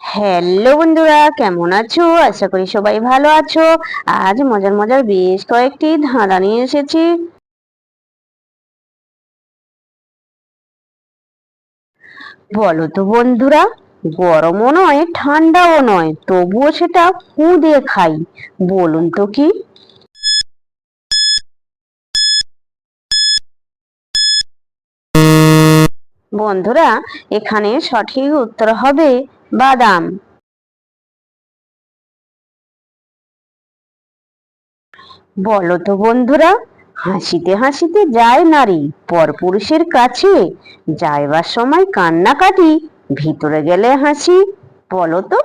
Hello বন্ধুরা, কেমন আছো? আশা করি সবাই ভালো আছো। আজ মজার মজার বেশ কয়েকটি ধাঁধা নিয়ে এসেছি। বলো তো বন্ধুরা, গরমও নয় ঠান্ডাও নয়, তবুও সেটা ফু দিয়ে খাই। বলুন তো কি? বন্ধুরা, এখানে সঠিক উত্তর হবে বাদাম। বলো তো বন্ধুরা, হাসিতে হাসিতে যায় নারী পরপুরুষের কাছে, যাইবার সময় কান্নাকাটি, ভিতরে গেলে হাসি। বলো তো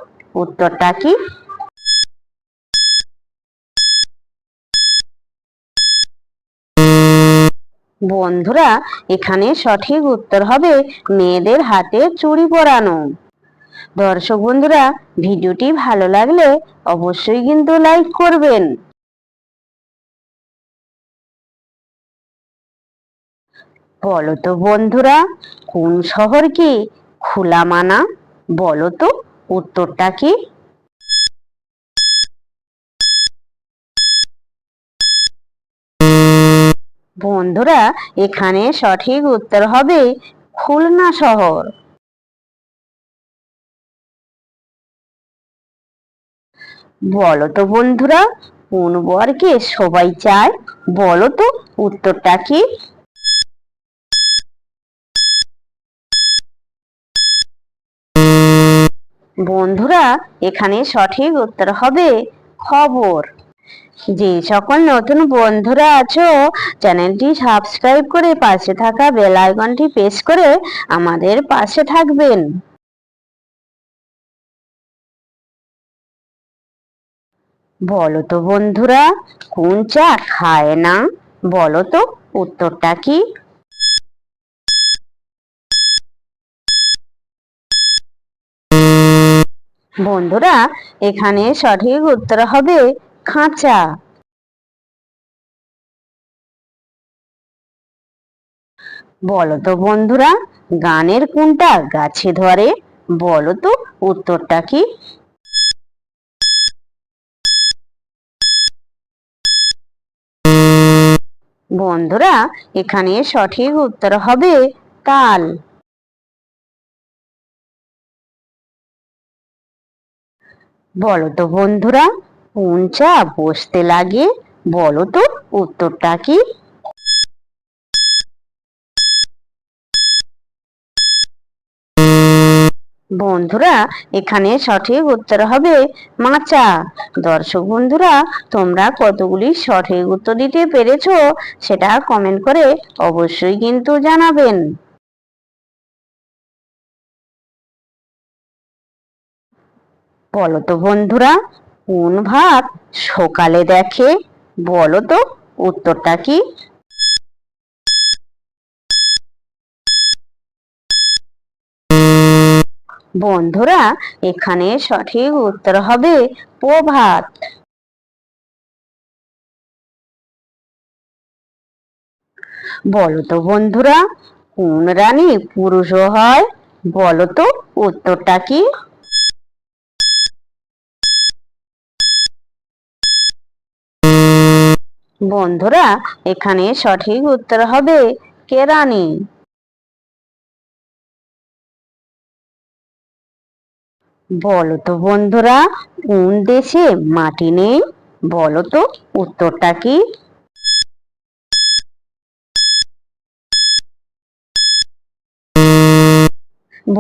উত্তরটা কি? বন্ধুরা, এখানে সঠিক উত্তর হবে মেয়েদের হাতে চুড়ি পরানো। দর্শক বন্ধুরা, ভিডিওটি ভালো লাগলে অবশ্যই কিন্তু লাইক করবেন। বলো তো বন্ধুরা, কোন শহরকে খোলা মানা? বলো তো উত্তরটা কি? বন্ধুরা, এখানে সঠিক উত্তর হবে খুলনা শহর। বলো তো বন্ধুরা, কোন বরকে সবাই চায়? বলো তো উত্তরটা কি? বন্ধুরা, এখানে সঠিক উত্তর হবে খবর। যে সকল নতুন বন্ধুরা আছো, চ্যানেলটি সাবস্ক্রাইব করে পাশে থাকা বেল আইকনটি প্রেস করে আমাদের পাশে থাকবেন। বলো তো বন্ধুরা, কোন চা খায় না? বলো তো উত্তরটা কি? বন্ধুরা, এখানে সঠিক উত্তর হবে খাঁচা। বলো তো বন্ধুরা, গানের কোনটা গাছে ধরে? বলো তো উত্তরটা কি? বন্ধুরা, এখানে সঠিক উত্তর হবে তাল। বলো তো বন্ধুরা, কোন চা বসতে লাগে? বলো তো উত্তরটা কি? বন্ধুরা, এখানে সঠিক উত্তর হবে মাচা। দর্শক বন্ধুরা, তোমরা কতগুলি সঠিক উত্তর দিতে পেরেছো সেটা কমেন্ট করে অবশ্যই কিন্তু জানাবেন। বলো তো বন্ধুরা, কোন ভাত সকালে দেখে? বলো তো উত্তরটা কি? বন্ধুরা, এখানে সঠিক উত্তর হবে প্রভাত। বলো তো বন্ধুরা, কোন রানী পুরুষও হয়? বলো তো উত্তরটা কি? বন্ধুরা, এখানে সঠিক উত্তর হবে কেরানি। বলো তো বন্ধুরা, কোন দেশে মাটি নেই? বলো তো উত্তরটা কি?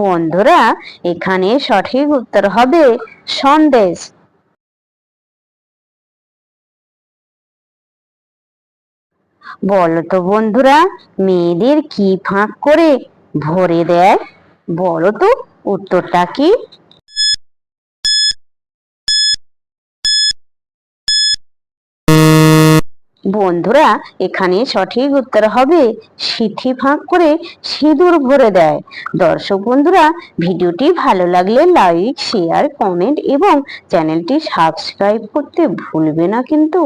বন্ধুরা, এখানে সঠিক উত্তর হবে সন্দেশ। বলো তো বন্ধুরা, মেয়েদের কি ফাঁক করে ভরে দেয়? বলো তো উত্তরটা কি? বন্ধুরা, এখানে সঠিক উত্তর হবে সিথি ফাঁক করে সিঁদুর ভরে দেয়। দর্শক বন্ধুরা, ভিডিওটি ভালো লাগলে লাইক, শেয়ার, কমেন্ট এবং চ্যানেলটি সাবস্ক্রাইব করতে ভুলবে না কিন্তু।